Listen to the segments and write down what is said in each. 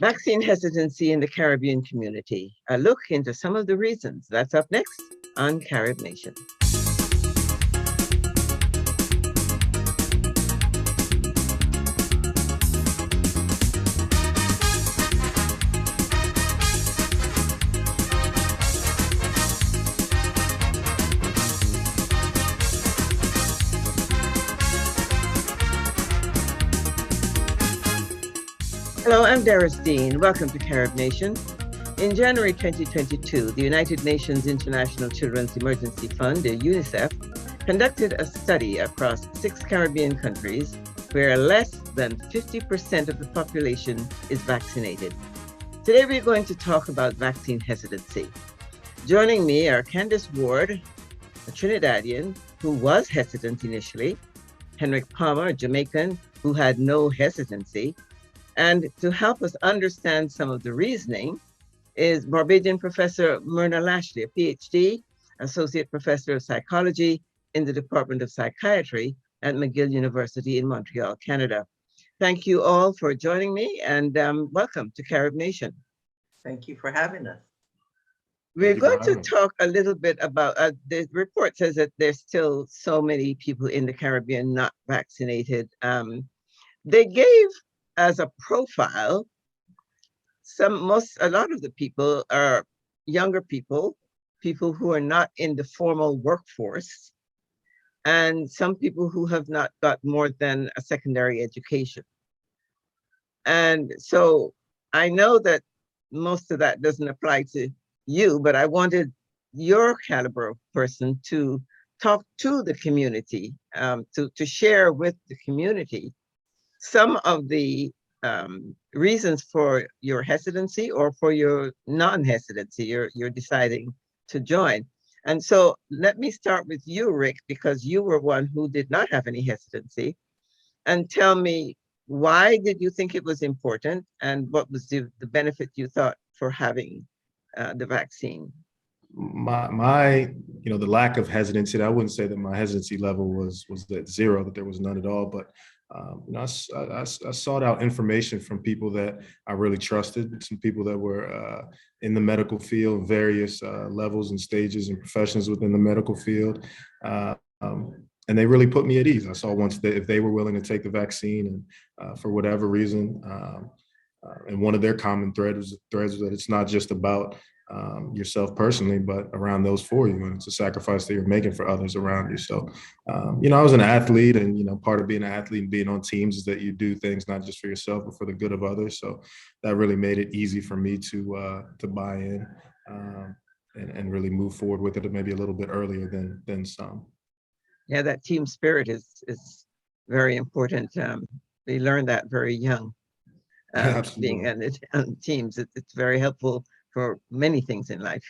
Vaccine hesitancy in the Caribbean community. A look into some of the reasons. That's up next on Carib Nation. Hello, I'm Doris Dean. Welcome to Carib Nation. In January 2022, the United Nations International Children's Emergency Fund, the UNICEF, conducted a study across 6 Caribbean countries where less than 50% of the population is vaccinated. Today, we're going to talk about vaccine hesitancy. Joining me are Candace Ward, a Trinidadian who was hesitant initially, Henrik Palmer, a Jamaican who had no hesitancy, and to help us understand some of the reasoning is Barbadian Professor Myrna Lashley, a PhD, Associate Professor of Psychology in the Department of Psychiatry at McGill University in Montreal, Canada. Thank you all for joining me, and welcome to Carib Nation. Thank you for having us. We're going to talk a little bit about, the report says that there's still so many people in the Caribbean not vaccinated. They gave as a profile, a lot of the people are younger people who are not in the formal workforce, and some people who have not got more than a secondary education. And so I know that most of that doesn't apply to you, but I wanted your caliber of person to talk to the community, to share with the community some of the reasons for your hesitancy or for your non-hesitancy, you're deciding to join. And so let me start with you, Rick, because you were one who did not have any hesitancy. And tell me, why did you think it was important, and what was the benefit you thought for having the vaccine? The lack of hesitancy, I wouldn't say that my hesitancy level was at zero, that there was none at all, but I sought out information from people that I really trusted, some people that were in the medical field, various levels and stages and professions within the medical field. And they really put me at ease. I saw once that if they were willing to take the vaccine and for whatever reason, and one of their common threads was that it's not just about yourself personally, but around those for you. And it's a sacrifice that you're making for others around you. So, I was an athlete, and, part of being an athlete and being on teams is that you do things not just for yourself, but for the good of others. So that really made it easy for me to buy in and really move forward with it maybe a little bit earlier than some. Yeah, that team spirit is very important. We learn that very young. Being on teams, it's very helpful for many things in life.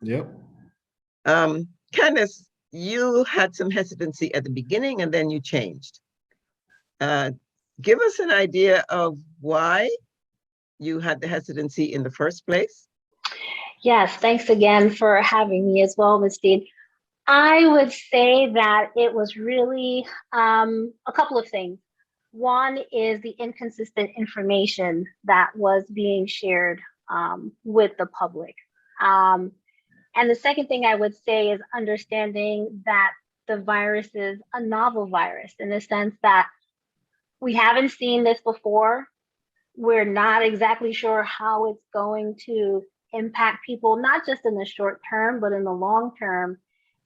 Yep. Candace, you had some hesitancy at the beginning and then you changed. Give us an idea of why you had the hesitancy in the first place. Yes, thanks again for having me as well, Ms. Dean. I would say that it was really a couple of things. One is the inconsistent information that was being shared with the public. And the second thing I would say is understanding that the virus is a novel virus in the sense that we haven't seen this before. We're not exactly sure how it's going to impact people, not just in the short term, but in the long term.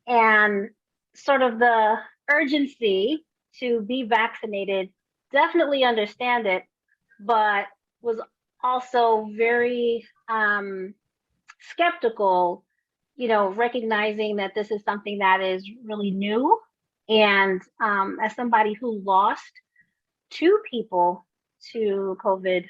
And sort of the urgency to be vaccinated, definitely understand it, but was also very skeptical, recognizing that this is something that is really new. And as somebody who lost 2 people to COVID,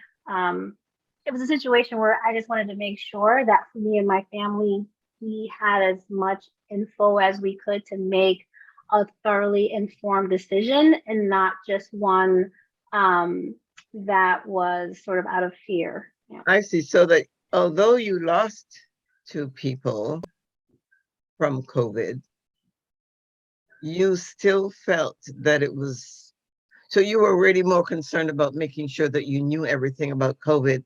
it was a situation where I just wanted to make sure that for me and my family, we had as much info as we could to make a thoroughly informed decision and not just one that was sort of out of fear. Yeah. I see. So that although you lost 2 people from COVID, you still felt that it was, so you were really more concerned about making sure that you knew everything about COVID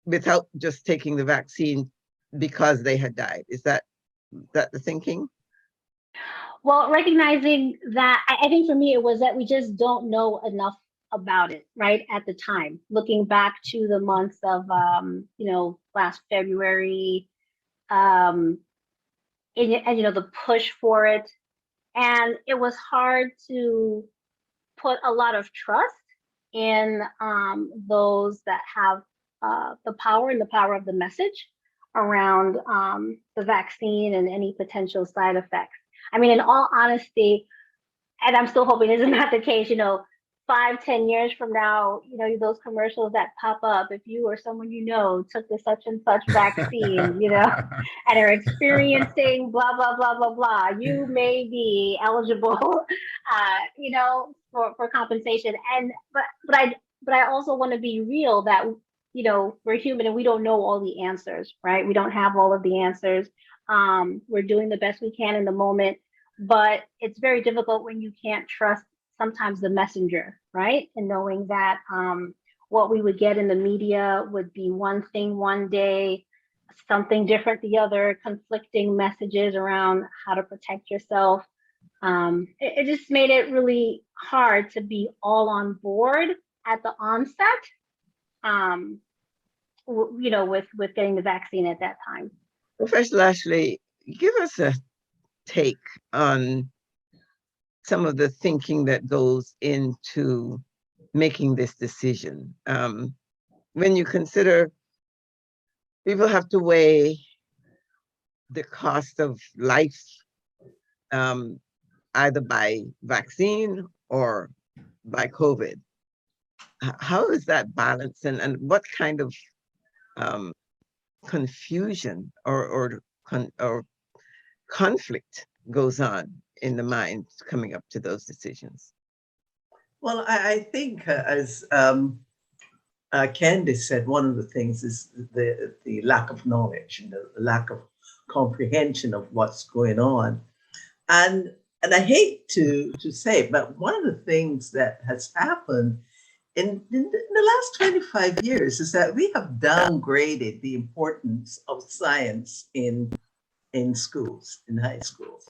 without just taking the vaccine because they had died. Is that the thinking? Well, recognizing that, I think for me, it was that we just don't know enough about it, right? At the time, looking back to the months of, last February, and, the push for it. And it was hard to put a lot of trust in those that have the power and the power of the message around the vaccine and any potential side effects. I mean, in all honesty, and I'm still hoping this is not the case, 5, 10 years from now, those commercials that pop up, if you or someone took the such and such vaccine, and are experiencing blah, blah, blah, blah, blah, you may be eligible, for compensation. But I also want to be real that, we're human and we don't know all the answers, right? We don't have all of the answers. We're doing the best we can in the moment, but it's very difficult when you can't trust sometimes the messenger, right? And knowing that what we would get in the media would be one thing one day, something different the other, conflicting messages around how to protect yourself. It just made it really hard to be all on board at the onset, with getting the vaccine at that time. Professor Lashley, give us a take on some of the thinking that goes into making this decision. When you consider people have to weigh the cost of life, either by vaccine or by COVID. How is that balanced, and what kind of confusion or conflict goes on in the mind coming up to those decisions? Well, I think as Candice said, one of the things is the lack of knowledge and the lack of comprehension of what's going on. And I hate to say it, but one of the things that has happened in the last 25 years is that we have downgraded the importance of science in schools, in high schools.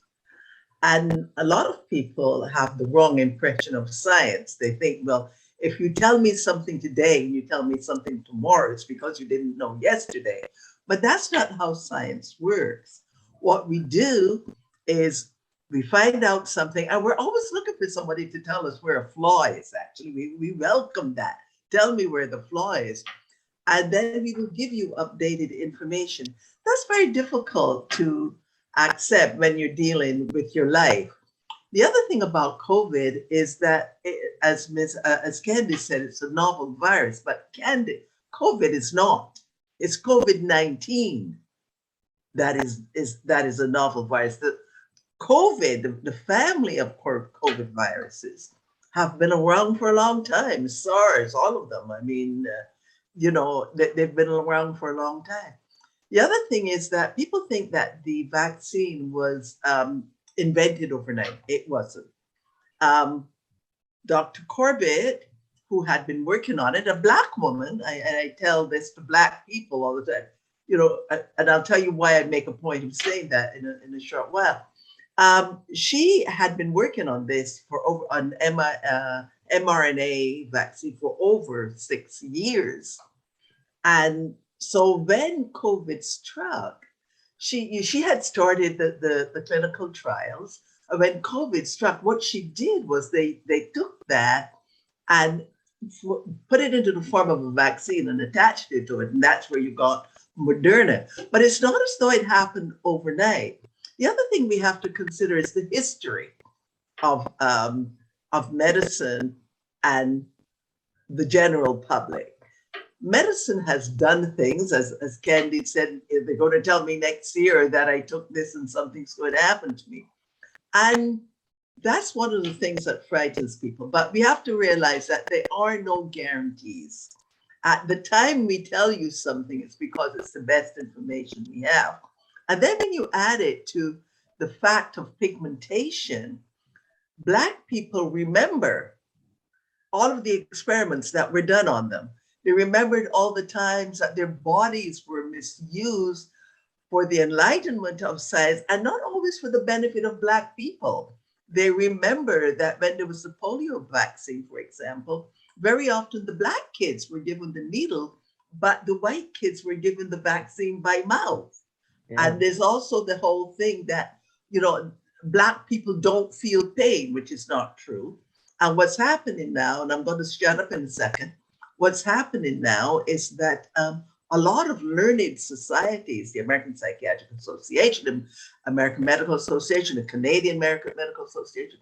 And a lot of people have the wrong impression of science. They think, well, if you tell me something today and you tell me something tomorrow, it's because you didn't know yesterday. But that's not how science works. What we do is we find out something, and we're always looking for somebody to tell us where a flaw is, actually. We welcome that. Tell me where the flaw is. And then we will give you updated information. That's very difficult to accept when you're dealing with your life. The other thing about COVID is that, as Candice said, it's a novel virus, but COVID is not. It's COVID-19 that is a novel virus. The COVID, the family of COVID viruses have been around for a long time. SARS, all of them. I mean, they've been around for a long time. The other thing is that people think that the vaccine was invented overnight. It wasn't. Dr. Corbett, who had been working on it, a Black woman, I tell this to Black people all the time, and I'll tell you why I make a point of saying that in a short while. She had been working on this for an mRNA vaccine for over 6 years. And so when COVID struck, she had started the clinical trials. And when COVID struck, what she did was they took that and put it into the form of a vaccine and attached it to it. And that's where you got Moderna. But it's not as though it happened overnight. The other thing we have to consider is the history of medicine and the general public. Medicine has done things, as Candy said, they're going to tell me next year that I took this and something's going to happen to me. And that's one of the things that frightens people. But we have to realize that there are no guarantees. At the time we tell you something, it's because it's the best information we have. And then when you add it to the fact of pigmentation, Black people remember all of the experiments that were done on them. They remembered all the times that their bodies were misused for the enlightenment of science and not always for the benefit of Black people. They remember that when there was the polio vaccine, for example, very often the Black kids were given the needle, but the white kids were given the vaccine by mouth. Yeah. And there's also the whole thing that, Black people don't feel pain, which is not true. And what's happening now, and I'm going to shut up in a second, what's happening now is that a lot of learned societies, the American Psychiatric Association, the American Medical Association, the Canadian American Medical Association,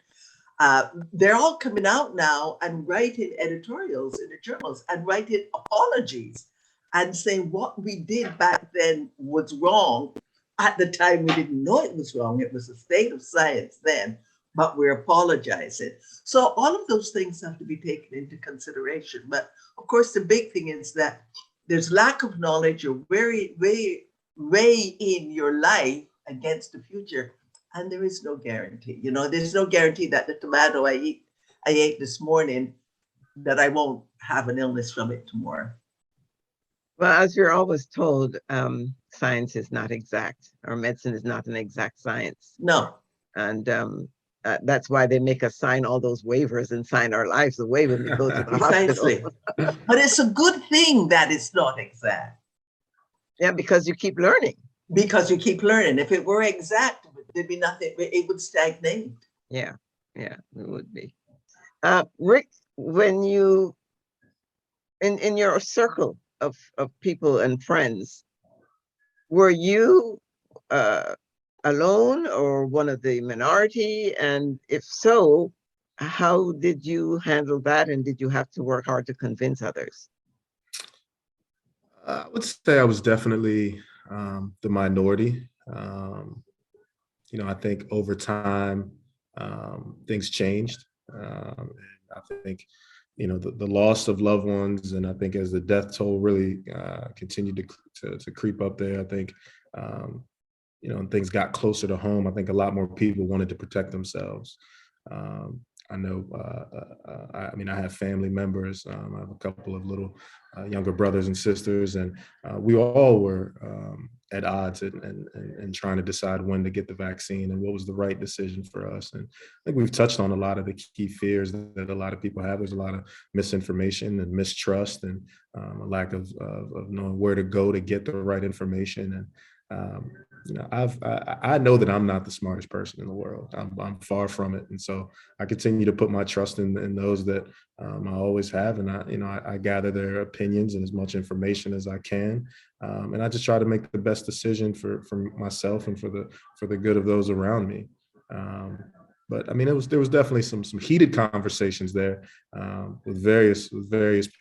they're all coming out now and writing editorials in the journals and writing apologies and saying what we did back then was wrong. At the time, we didn't know it was wrong. It was a state of science then, but we're apologizing. So all of those things have to be taken into consideration. But of course, the big thing is that there's lack of knowledge. You're way in your life against the future, and there is no guarantee. There's no guarantee that the tomato I ate this morning, that I won't have an illness from it tomorrow. Well, as you're always told, science is not exact, or medicine is not an exact science. No. And that's why they make us sign all those waivers and sign our lives away when we go to the Precisely. hospital. But it's a good thing that it's not exact. Yeah, because you keep learning. Because you keep learning. If it were exact, there'd be nothing, it would stagnate. Yeah, it would be. Rick, when you, in your circle of people and friends, were you alone or one of the minority? And if so, how did you handle that? And did you have to work hard to convince others? I would say I was definitely the minority. I think over time, things changed. I think, the loss of loved ones, and I think as the death toll really continued to creep up there, I think, and things got closer to home, I think a lot more people wanted to protect themselves. I know, I have family members. I have a couple of little younger brothers and sisters, and we all were at odds and trying to decide when to get the vaccine and what was the right decision for us. And I think we've touched on a lot of the key fears that a lot of people have. There's a lot of misinformation and mistrust, and a lack of knowing where to go to get the right information. And I know that I'm not the smartest person in the world. I'm far from it, and so I continue to put my trust in those that I always have, and I gather their opinions and as much information as I can, and I just try to make the best decision for myself and for the good of those around me. But there was definitely some heated conversations there with various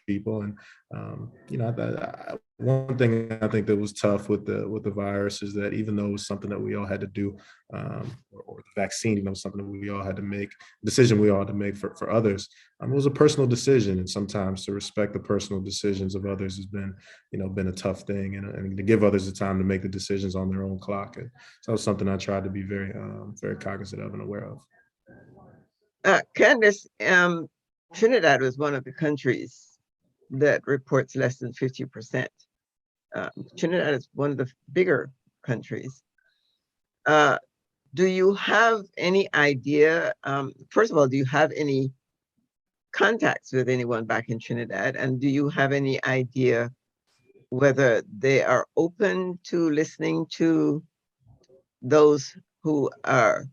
people, and one thing I think that was tough with the virus is that even though it was something that we all had to do, or the vaccine, even though it was something that we all had to make, decision we all had to make for others, it was a personal decision, and sometimes to respect the personal decisions of others has been a tough thing, and to give others the time to make the decisions on their own clock. And so that was something I tried to be very cognizant of and aware of. Candace, Trinidad was one of the countries that reports less than 50%. Trinidad is one of the bigger countries. Do you have any idea, first of all, do you have any contacts with anyone back in Trinidad? And do you have any idea whether they are open to listening to those who are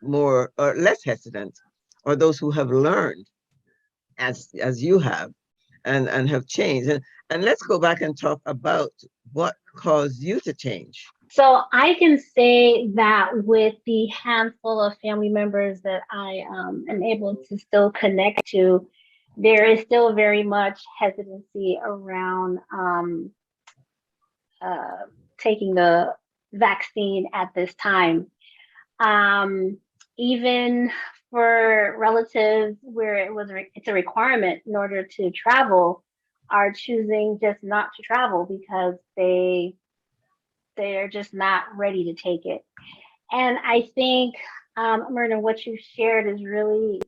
more or less hesitant, or those who have learned as you have and have changed? And let's go back and talk about what caused you to change. So I can say that with the handful of family members that I am able to still connect to, there is still very much hesitancy around taking the vaccine at this time. Even for relatives where it's a requirement in order to travel, are choosing just not to travel because they are just not ready to take it. And I think, Myrna, what you shared is really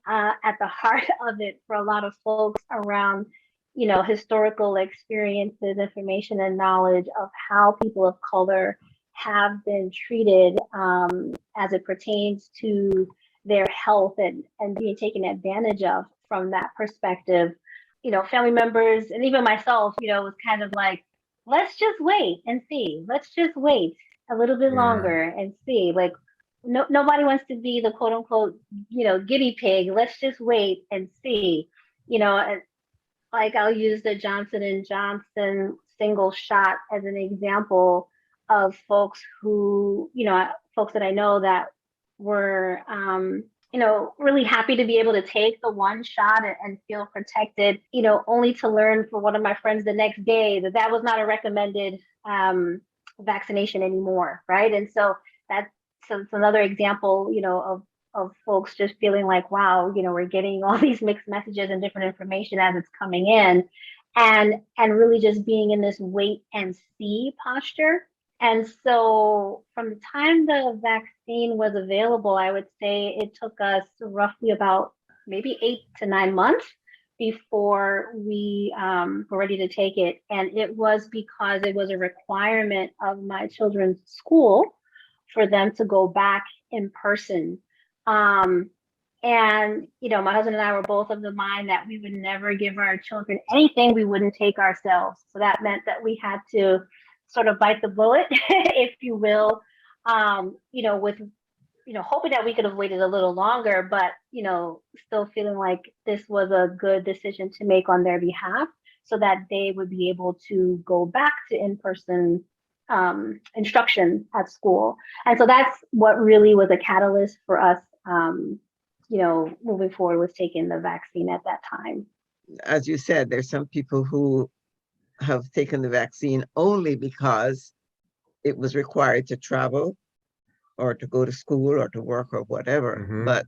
at the heart of it for a lot of folks around historical experiences, information, and knowledge of how people of color have been treated as it pertains to their health and being taken advantage of from that perspective. Family members and even myself, was kind of like, let's just wait and see. Let's just wait a little bit longer and see. Like, nobody wants to be the quote unquote, guinea pig. Let's just wait and see. Like I'll use the Johnson and Johnson single shot as an example of folks who, folks that I know that were, really happy to be able to take the one shot and feel protected, only to learn from one of my friends the next day that was not a recommended vaccination anymore, right? And so that's another example, of folks just feeling like, wow, we're getting all these mixed messages and different information as it's coming in, and really just being in this wait and see posture. And so from the time the vaccine was available, I would say it took us roughly about maybe 8 to 9 months before we were ready to take it. And it was because it was a requirement of my children's school for them to go back in person. And, my husband and I were both of the mind that we would never give our children anything we wouldn't take ourselves. So that meant that we had to sort of bite the bullet, if you will, with, hoping that we could have waited a little longer, but, still feeling like this was a good decision to make on their behalf so that they would be able to go back to in-person instruction at school. And so that's what really was a catalyst for us, moving forward with taking the vaccine at that time. As you said, there's some people who have taken the vaccine only because it was required to travel or to go to school or to work or whatever. Mhm. But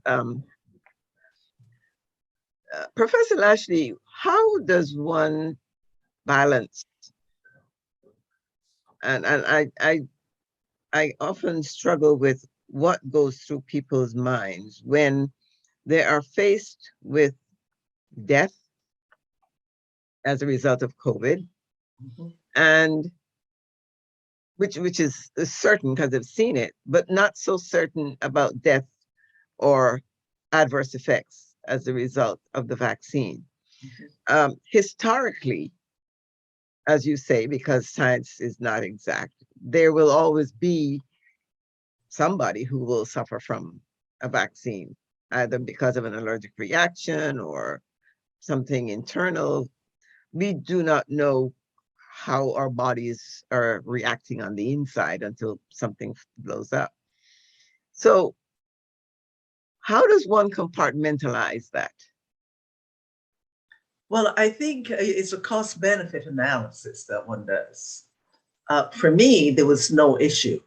Professor Lashley, how does one balance? And I often struggle with what goes through people's minds when they are faced with death as a result of COVID, and which is certain because they've seen it, but not so certain about death or adverse effects as a result of the vaccine. Historically, as you say, because science is not exact, there will always be somebody who will suffer from a vaccine, either because of an allergic reaction or something internal. We do not know how our bodies are reacting on the inside until something blows up. So how does one compartmentalize that? Well, I think it's a cost-benefit analysis that one does. For me, there was no issue.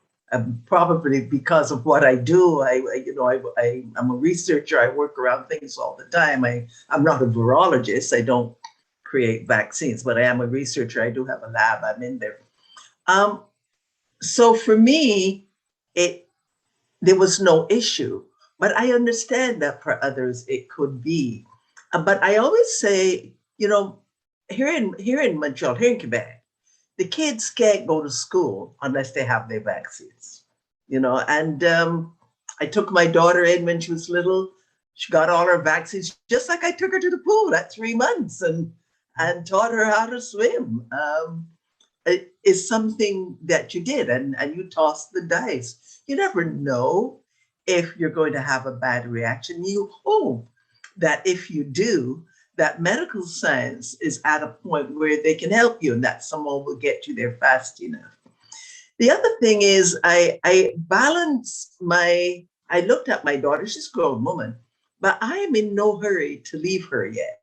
Probably because of what I do, I'm a researcher. I work around things all the time. I'm not a virologist. I don't create vaccines, but I am a researcher. I do have a lab. I'm in there. So for me, there was no issue. But I understand that for others it could be. But I always say, here in Montreal, here in Quebec, the kids can't go to school unless they have their vaccines, and I took my daughter in when she was little. She got all her vaccines, just like I took her to the pool at 3 months and taught her how to swim. It is something that you did, and you toss the dice. You never know if you're going to have a bad reaction. You hope that if you do, that medical science is at a point where they can help you and that someone will get you there fast enough. The other thing is I looked at my daughter, she's a grown woman, but I am in no hurry to leave her yet.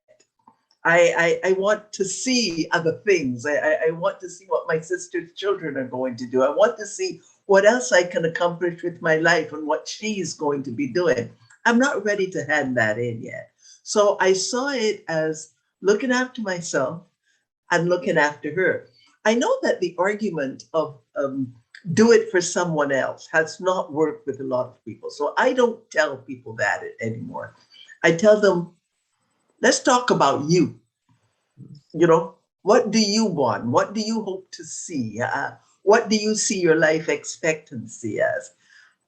I want to see other things. I want to see what my sister's children are going to do. I want to see what else I can accomplish with my life and what she's going to be doing. I'm not ready to hand that in yet. So I saw it as looking after myself and looking after her. I know that the argument of do it for someone else has not worked with a lot of people. So I don't tell people that anymore. I tell them, let's talk about you. You know, what do you want? What do you hope to see? What do you see your life expectancy as?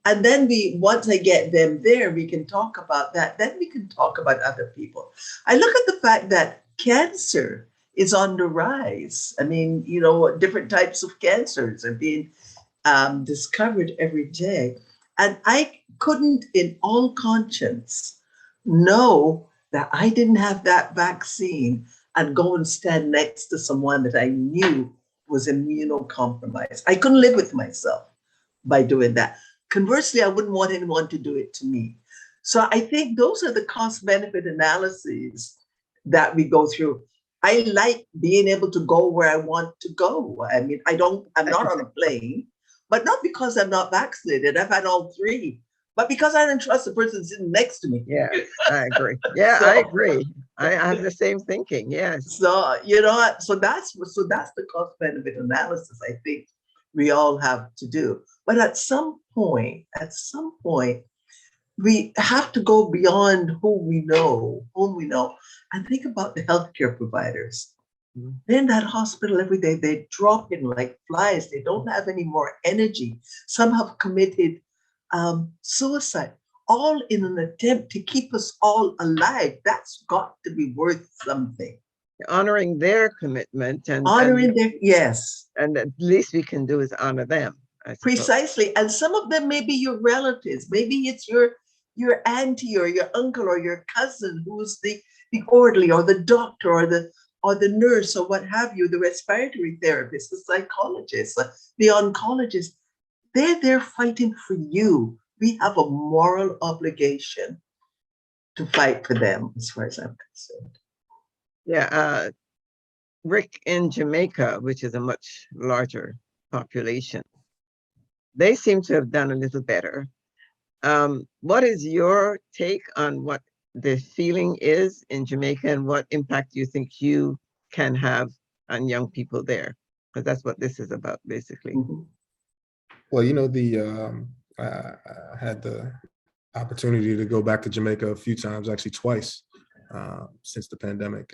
And then once I get them there, we can talk about that. Then we can talk about other people. I look at the fact that cancer is on the rise. I mean, you know, different types of cancers are being discovered every day. And I couldn't, in all conscience, know that I didn't have that vaccine and go and stand next to someone that I knew was immunocompromised. I couldn't live with myself by doing that. Conversely, I wouldn't want anyone to do it to me. So I think those are the cost benefit analyses that we go through. I like being able to go where I want to go. I mean, I'm not on a plane, but not because I'm not vaccinated. I've had all three, but because I don't trust the person sitting next to me. Yeah, I agree. Yeah, I agree. I have the same thinking. Yes. So, you know, so that's the cost benefit analysis I think we all have to do. But at some point, we have to go beyond whom we know, and think about the healthcare providers. They're in that hospital every day. They drop in like flies. They don't have any more energy. Some have committed suicide, all in an attempt to keep us all alive. That's got to be worth something. Honoring their commitment and yes. And the least we can do is honor them. Precisely. And some of them may be your relatives. Maybe it's your auntie or your uncle or your cousin who's the orderly or the doctor or the nurse or what have you, the respiratory therapist, the psychologist, the oncologist. They're there fighting for you. We have a moral obligation to fight for them, as far as I'm concerned. Yeah, Rick, in Jamaica, which is a much larger population, they seem to have done a little better. What is your take on what the feeling is in Jamaica and what impact do you think you can have on young people there? Because that's what this is about, basically. Mm-hmm. Well, you know, I had the opportunity to go back to Jamaica a few times, actually twice, since the pandemic.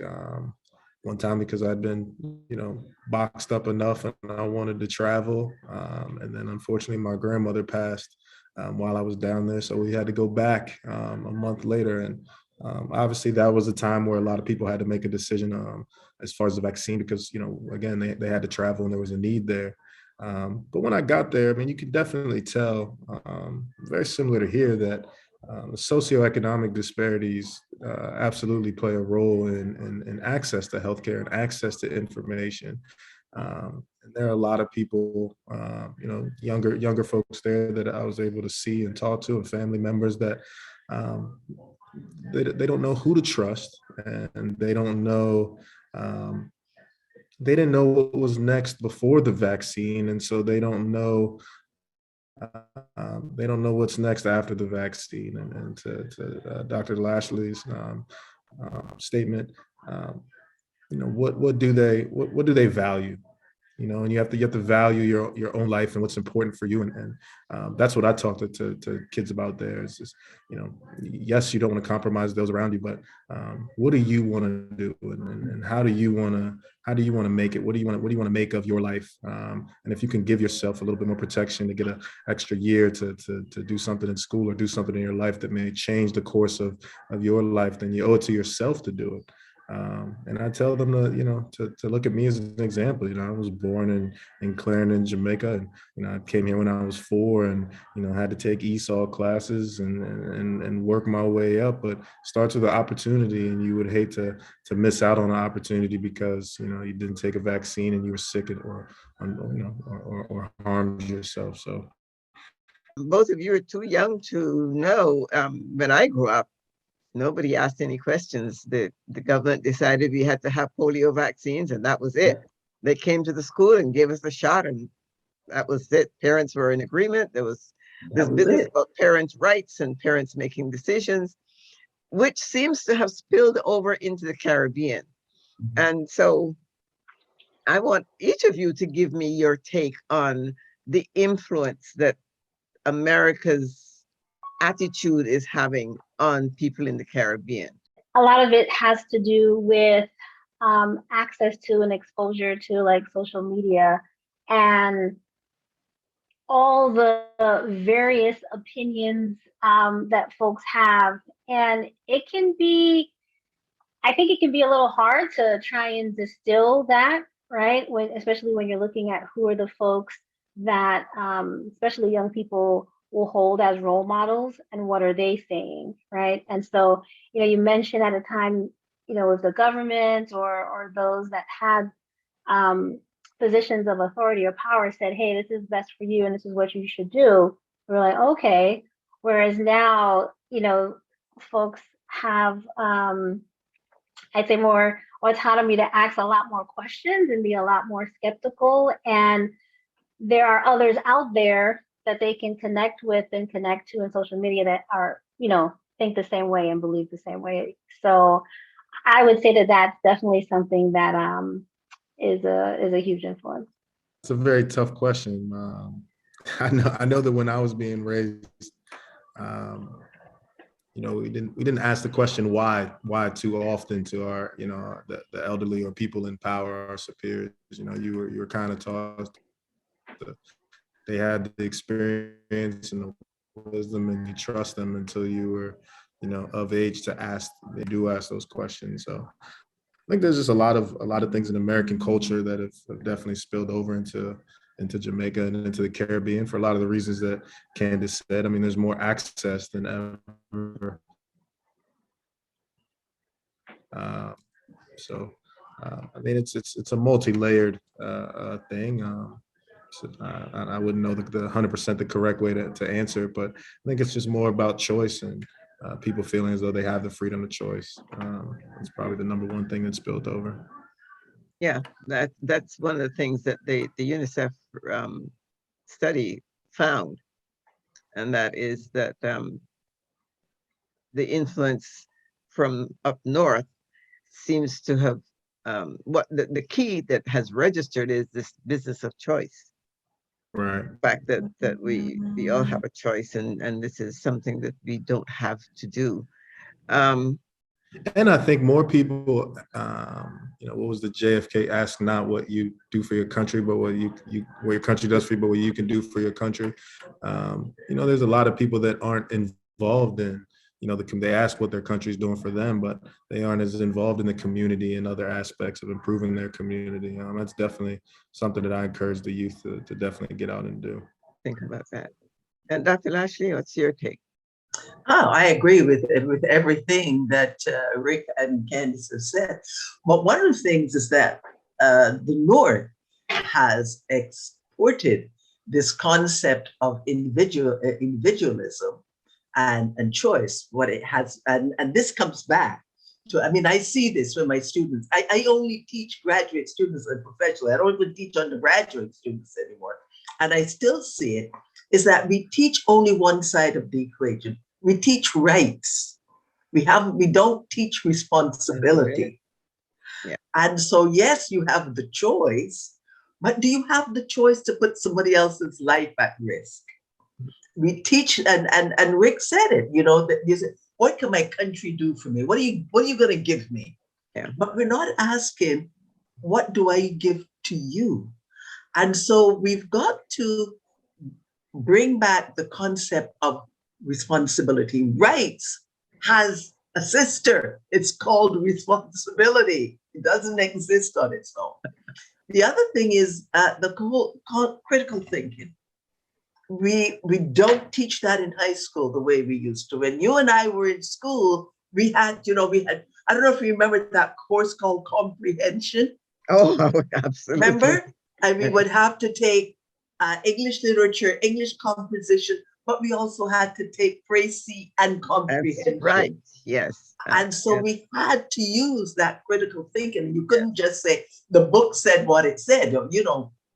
One time because I'd been, you know, boxed up enough and I wanted to travel. And then unfortunately my grandmother passed while I was down there. So we had to go back a month later. And obviously that was a time where a lot of people had to make a decision as far as the vaccine, because, you know, again, they had to travel and there was a need there. But when I got there, I mean, you could definitely tell, very similar to here, that the socioeconomic disparities absolutely play a role in access to healthcare and access to information. And there are a lot of people, you know, younger folks there that I was able to see and talk to, and family members that they don't know who to trust, and they don't know. They didn't know what was next before the vaccine, and so they don't know what's next after the vaccine. And to Dr. Lashley's statement, you know, what do they value? You know, and you have to value your own life and what's important for you. And that's what I talk to kids about there. Is just, you know, yes, you don't want to compromise those around you, but what do you want to do, and how do you want to make it? What do you want to make of your life? And if you can give yourself a little bit more protection to get an extra year to do something in school or do something in your life that may change the course of your life, then you owe it to yourself to do it. And I tell them to look at me as an example. You know, I was born in Clarendon, Jamaica, and you know, I came here when I was 4, and you know, had to take ESOL classes and work my way up. But starts with an opportunity, and you would hate to miss out on an opportunity because you know you didn't take a vaccine and you were sick or harmed yourself. So both of you are too young to know. When I grew up, nobody asked any questions. The government decided we had to have polio vaccines, and that was it. They came to the school and gave us a shot, and that was it. Parents were in agreement. There was this business about parents' rights and parents making decisions, which seems to have spilled over into the Caribbean. And so I want each of you to give me your take on the influence that America's attitude is having on people in the Caribbean. A lot of it has to do with access to and exposure to like social media and all the various opinions that folks have. And it can be, I think it can be a little hard to try and distill that, right? Especially when you're looking at who are the folks that, especially young people, will hold as role models and what are they saying, right? And so, you mentioned at a time, with the government or those that had positions of authority or power said, hey, this is best for you and this is what you should do. We're like, okay. Whereas now, folks have, I'd say, more autonomy to ask a lot more questions and be a lot more skeptical. And there are others out there that they can connect with and connect to in social media that are, think the same way and believe the same way. So I would say that that's definitely something that is a huge influence. It's a very tough question. I know that when I was being raised, we didn't ask the question why too often to our, the elderly or people in power, our superiors. You were kind of taught they had the experience and the wisdom, and you trust them until you were, of age to ask. They do ask those questions. So I think there's just a lot of things in American culture that have definitely spilled over into Jamaica and into the Caribbean for a lot of the reasons that Candace said. I mean, there's more access than ever. I mean, it's a multi-layered thing. I wouldn't know the 100% the correct way to answer, but I think it's just more about choice and people feeling as though they have the freedom of choice. It's probably the number one thing that's spilled over. Yeah, that's one of the things that the UNICEF study found, and that is that the influence from up north seems to have what the key that has registered is this business of choice. Right. The fact that we all have a choice, and this is something that we don't have to do. And I think more people, what was the JFK ask, not what you do for your country, but what your country does for you, but what you can do for your country. There's a lot of people that aren't involved in, they ask what their country is doing for them, but they aren't as involved in the community and other aspects of improving their community. That's definitely something that I encourage the youth to definitely get out and do. Think about that. And Dr. Lashley, what's your take? Oh, I agree with everything that Rick and Candace have said. But one of the things is that the North has exported this concept of individualism and choice. What it has, and this comes back to, I see this with my students. I only teach graduate students and professionally. I don't even teach undergraduate students anymore. And I still see it, is that we teach only one side of the equation. We teach rights. We don't teach responsibility. Yeah. And so, yes, you have the choice, but do you have the choice to put somebody else's life at risk? We teach, and Rick said it, that you said, what can my country do for me? What are you going to give me? Yeah. But we're not asking, what do I give to you? And so we've got to bring back the concept of responsibility. Rights has a sister. It's called responsibility. It doesn't exist on its own. The other thing is the whole critical thinking. We don't teach that in high school the way we used to. When you and I were in school, we had, I don't know if you remember that course called comprehension. Oh, absolutely. Remember? And we would have to take English literature, English composition, but we also had to take précis and comprehension. Right, yes. And so we had to use that critical thinking. You couldn't just say, the book said what it said.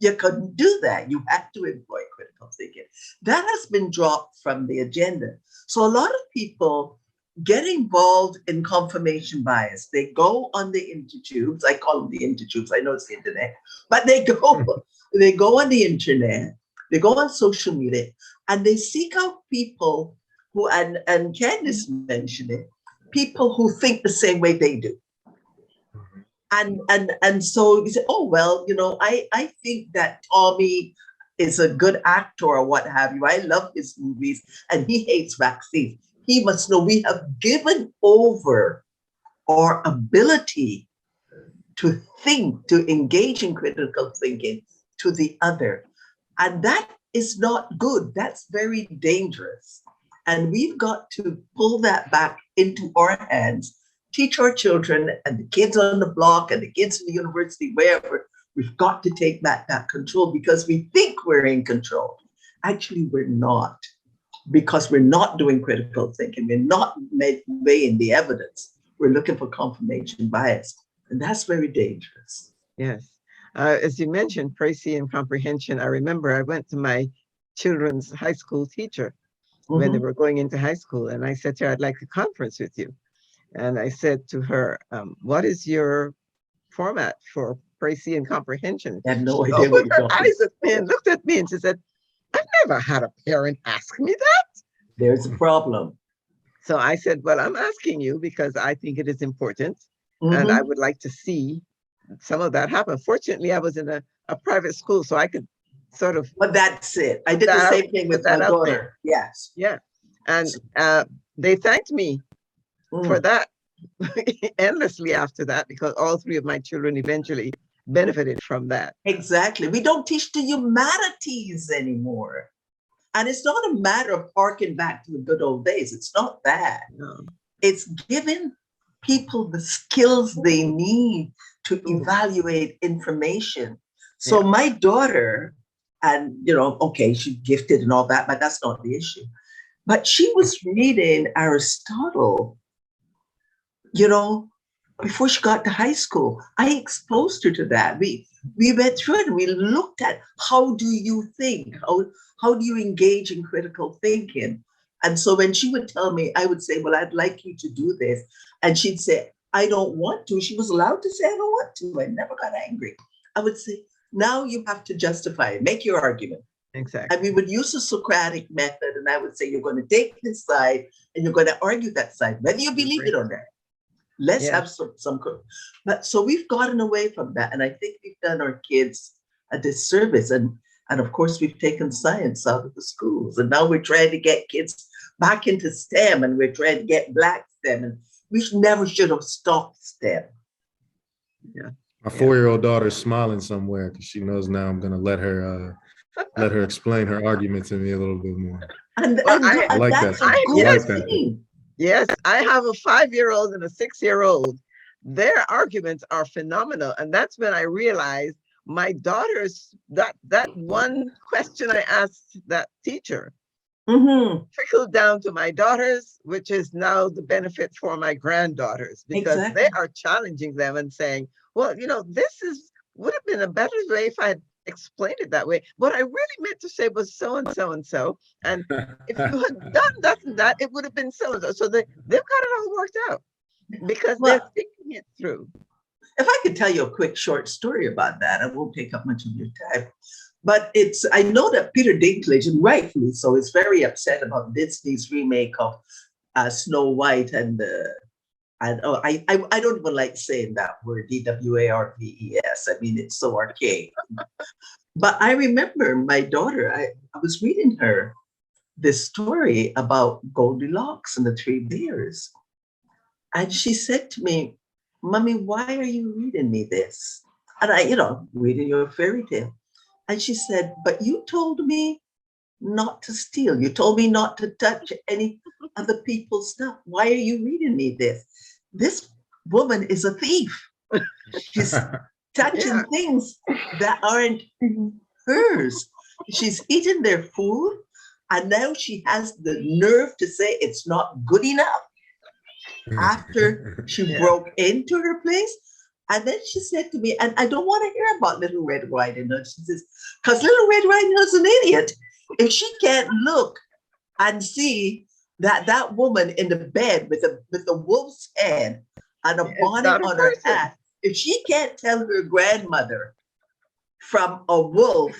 You couldn't do that. You had to employ critical thinking. That has been dropped from the agenda. So a lot of people get involved in confirmation bias. They go on the intertubes. I call them the intertubes. I know it's the internet, but they go on the internet, they go on social media, and they seek out people who, and Candace mentioned it, people who think the same way they do. And so you say, oh well, I think that Tommy is a good actor or what have you. I love his movies and he hates vaccines. He must know we have given over our ability to think, to engage in critical thinking to the other. And that is not good. That's very dangerous. And we've got to pull that back into our hands, teach our children and the kids on the block and the kids in the university, wherever, we've got to take back that control because we think we're in control. Actually, we're not, because we're not doing critical thinking. We're not weighing the evidence. We're looking for confirmation bias. And that's very dangerous. Yes. As you mentioned, précis and comprehension, I remember I went to my children's high school teacher when they were going into high school. And I said to her, I'd like a conference with you. And I said to her, what is your format for précis and comprehension? I have no She idea what opened you're her talking eyes at me and looked at me and she said, I've never had a parent ask me that. There's a problem. So I said, well, I'm asking you because I think it is important. And I would like to see some of that happen. Fortunately, I was in a private school, so I could sort of. But that's it. I did the same thing with my daughter. Yes. Yeah. And they thanked me for that endlessly after that, because all three of my children eventually benefited from that. Exactly. We don't teach the humanities anymore. And it's not a matter of harking back to the good old days. It's not that. No. It's giving people the skills they need to evaluate information. So my daughter, and okay, she's gifted and all that, but that's not the issue. But she was reading Aristotle, before she got to high school. I exposed her to that. We went through it and we looked at how do you think? How do you engage in critical thinking? And so when she would tell me, I would say, well, I'd like you to do this. And she'd say, I don't want to. She was allowed to say, I don't want to. I never got angry. I would say, now you have to justify it. Make your argument. Exactly. And we would use the Socratic method. And I would say, you're going to take this side and you're going to argue that side, whether you believe it or not. Let's have some. But so we've gotten away from that. And I think we've done our kids a disservice. And of course, we've taken science out of the schools. And now we're trying to get kids back into STEM, and we're trying to get Black STEM. And we never should have stopped STEM. Yeah. My 4-year-old daughter's smiling somewhere because she knows now I'm going to let her explain her argument to me a little bit more. And I like that. I like that. Yes, I have a 5-year-old and a 6-year-old. Their arguments are phenomenal. And that's when I realized my daughter's, that one question I asked that teacher trickled down to my daughters, which is now the benefit for my granddaughters, because they are challenging them and saying, well, this would have been a better way if I had explained it that way. What I really meant to say was so and so and so. And if you had done that and that, it would have been so and so. So they've got it all worked out because they're thinking it through. If I could tell you a quick short story about that, I won't take up much of your time. But I know that Peter Dinklage, and rightfully so, is very upset about Disney's remake of Snow White and I don't even like saying that word, DWARVES. I mean, it's so archaic. But I remember my daughter, I was reading her this story about Goldilocks and the Three Bears. And she said to me, Mommy, why are you reading me this? And I, reading your fairy tale. And she said, but you told me not to steal. You told me not to touch any other people's stuff. Why are you reading me this? This woman is a thief. She's touching things that aren't hers. She's eating their food. And now she has the nerve to say it's not good enough after she broke into her place. And then she said to me, and I don't want to hear about Little Red Riding Hood. She says, because Little Red Riding Hood's an idiot. If she can't look and see that woman in the bed with a wolf's head and a bonnet on her hat, if she can't tell her grandmother from a wolf,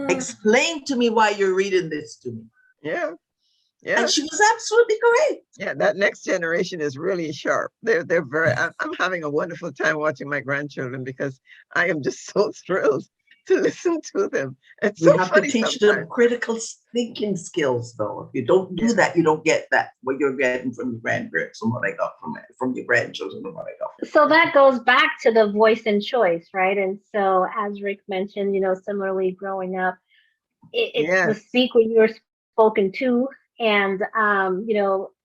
explain to me why you're reading this to me. Yeah. And Yes. she was absolutely correct. Yeah, that next generation is really sharp. They're very. I'm having a wonderful time watching my grandchildren because I am just so thrilled to listen to them. It's We so have to funny teach them sometimes. critical thinking skills, though. If you don't do Yeah. that, you don't get that, what you're getting from your grandparents and what I got from your grandchildren and what I got from So that goes back to the voice and choice, right? And so, as Rick mentioned, similarly growing up, it's the Yes. speak when you're spoken to, and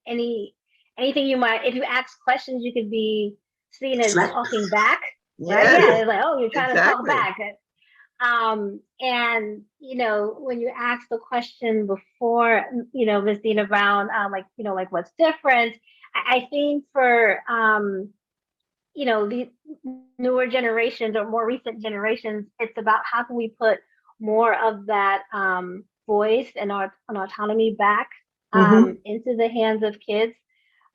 anything you might, if you ask questions, you could be seen as slap. talking back, right? Yes. Yeah, it's like, oh, you're trying to talk Exactly. back. And when you ask the question before, Ms. Dina Brown, like what's different, I think for the newer generations or more recent generations, it's about how can we put more of that voice and an autonomy back Mm-hmm. into the hands of kids.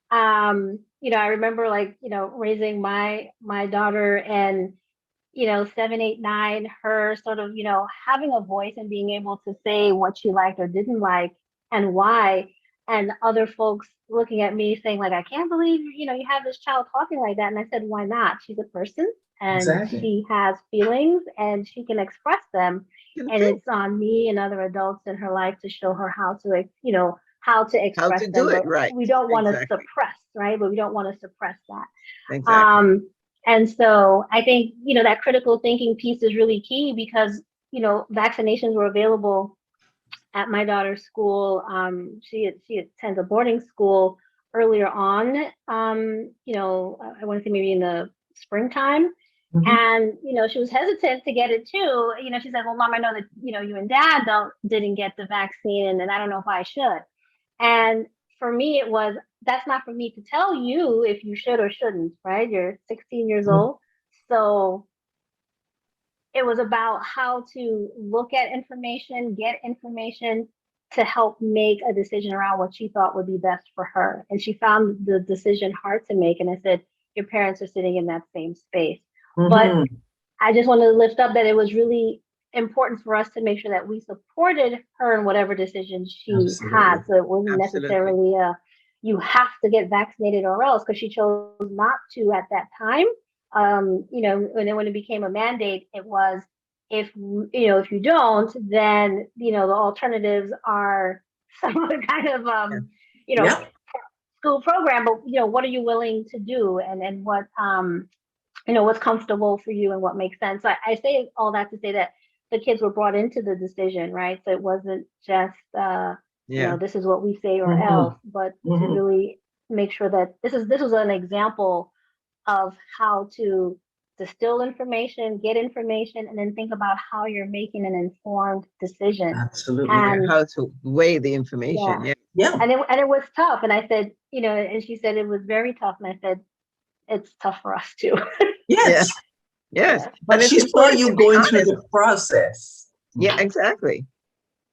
I remember raising my daughter and 7, 8, 9, her sort of, having a voice and being able to say what she liked or didn't like and why. And other folks looking at me saying, like, I can't believe, you have this child talking like that. And I said, why not? She's a person and Exactly. she has feelings and she can express them. Can And think it's on me and other adults in her life to show her how to, how to how express to do them. it But right. we don't want to Exactly. suppress, right? But we don't want to suppress that. Exactly. And so I think, that critical thinking piece is really key because, vaccinations were available at my daughter's school. She attends a boarding school earlier on, I want to say maybe in the springtime. Mm-hmm. And, she was hesitant to get it too. She said, well, Mom, I know that, you and Dad didn't get the vaccine and I don't know if I should. And for me, it was, that's not for me to tell you if you should or shouldn't, right? You're 16 years old. So it was about how to look at information, get information to help make a decision around what she thought would be best for her. And she found the decision hard to make. And I said, your parents are sitting in that same space. But Mm-hmm. I just wanted to lift up that it was really important for us to make sure that we supported her in whatever decision she had. Absolutely. So it wasn't Absolutely. necessarily you have to get vaccinated or else, because she chose not to at that time. And then when it became a mandate, it was if you don't, then the alternatives are some other kind of Yeah. you know Yeah. school program. But what are you willing to do, and what what's comfortable for you and what makes sense. So I say all that to say that the kids were brought into the decision, right? So it wasn't just Yeah. this is what we say or Mm-hmm. else, but to Mm-hmm. really make sure that this was an example of how to distill information, get information, and then think about how you're making an informed decision. Absolutely. Yeah. And How to weigh the information. yeah, Yeah. Yeah. and it was tough. And I said, and she said it was very tough. And I said, it's tough for us too. Yeah. Yes. Yes. Yeah. And But it's she saw important to you be going through honest. the process. Yeah, exactly.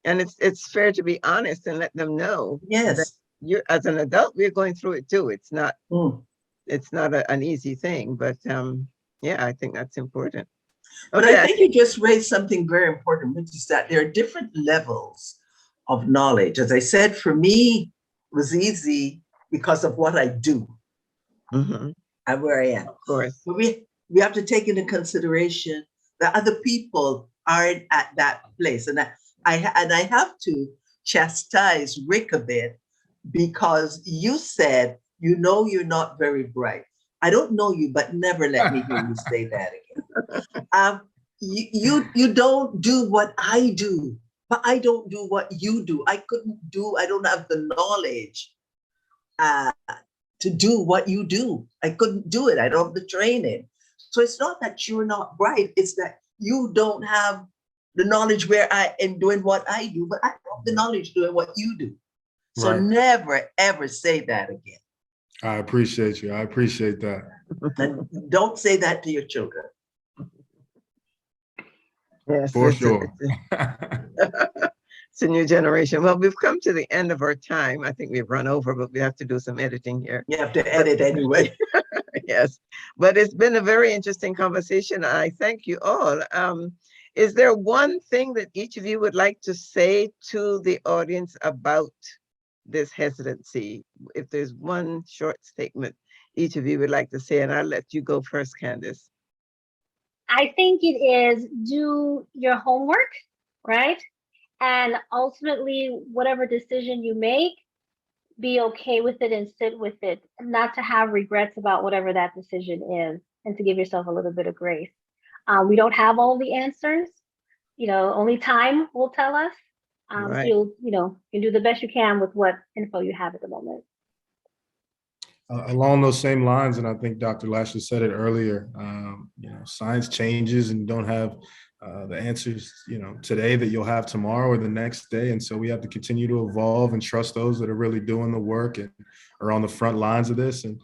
And it's fair to be honest and let them know that Yes. you, as an adult, we're going through it too. It's not Mm. an easy thing, but yeah, I think that's important. But I Okay, I think you think just raised something very important, which is that there are different levels of knowledge. As I said, for me, it was easy because of what I do mhm, and where I am. of course. But we have to take into consideration that other people aren't at that place. And I have to chastise Rick a bit because you said, you're not very bright. I don't know you, but never let me hear you say that again. You don't do what I do, but I don't do what you do. I don't have the knowledge uh, to do what you do. I couldn't do it. I don't have the training. So it's not that you're not bright, it's that you don't have the knowledge where I am doing what I do, but I have the knowledge doing what you do. So Right. never, ever say that again. I appreciate you. I appreciate that. And don't say that to your children. Yes, For sure. it's a new generation. Well, we've come to the end of our time. I think we've run over, but we have to do some editing here. You have to edit anyway. Yes, but it's been a very interesting conversation. I thank you all. Is there one thing that each of you would like to say to the audience about this hesitancy? If there's one short statement each of you would like to say, and I'll let you go first, Candace. I think it is do your homework, right? And ultimately, whatever decision you make, be okay with it and sit with it, not to have regrets about whatever that decision is, and to give yourself a little bit of grace. We don't have all the answers. Only time will tell us. Right. So you do the best you can with what info you have at the moment. Along those same lines, and I think Dr. Lashley said it earlier, science changes and you don't have the answers, today that you'll have tomorrow or the next day. And so we have to continue to evolve and trust those that are really doing the work and are on the front lines of this. And,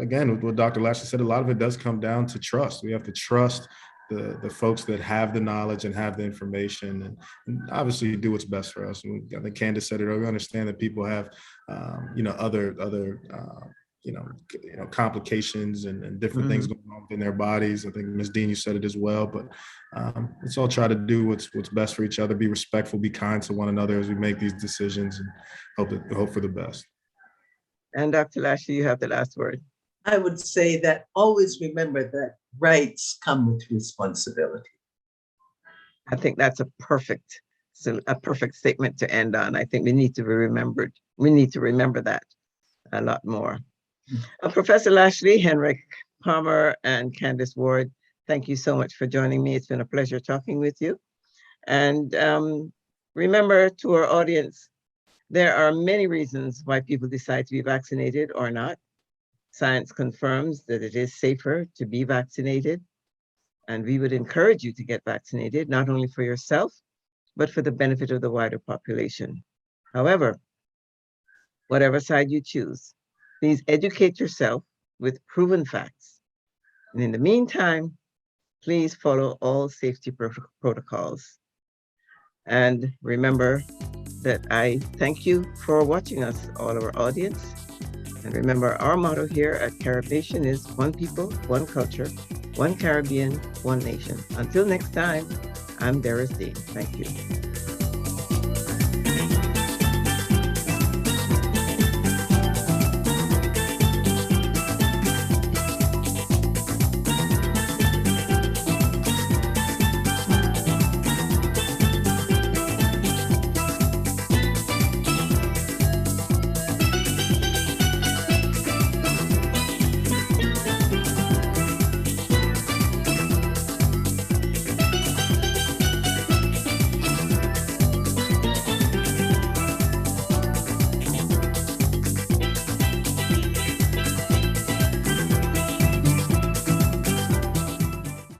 again, with what Dr. Lashley said, a lot of it does come down to trust. We have to trust the folks that have the knowledge and have the information, and obviously do what's best for us. And I think Candace said it earlier, we understand that people have, other complications and different things going on in their bodies. I think Ms. Dean, you said it as well, but let's all try to do what's best for each other, be respectful, be kind to one another as we make these decisions, and hope for the best. And Dr. Lashley, you have the last word. I would say that always remember that rights come with responsibility. I think that's a perfect statement to end on. I think we need to be remembered. We need to remember that a lot more. Professor Lashley, Henrik Palmer, and Candace Ward, thank you so much for joining me. It's been a pleasure talking with you. And remember, to our audience, there are many reasons why people decide to be vaccinated or not. Science confirms that it is safer to be vaccinated, and we would encourage you to get vaccinated, not only for yourself, but for the benefit of the wider population. However, whatever side you choose, please educate yourself with proven facts. And in the meantime, please follow all safety protocols. And remember that I thank you for watching us, all of our audience. And remember, our motto here at Caribnation is one people, one culture, one Caribbean, one nation. Until next time, I'm Doris Dean. Thank you.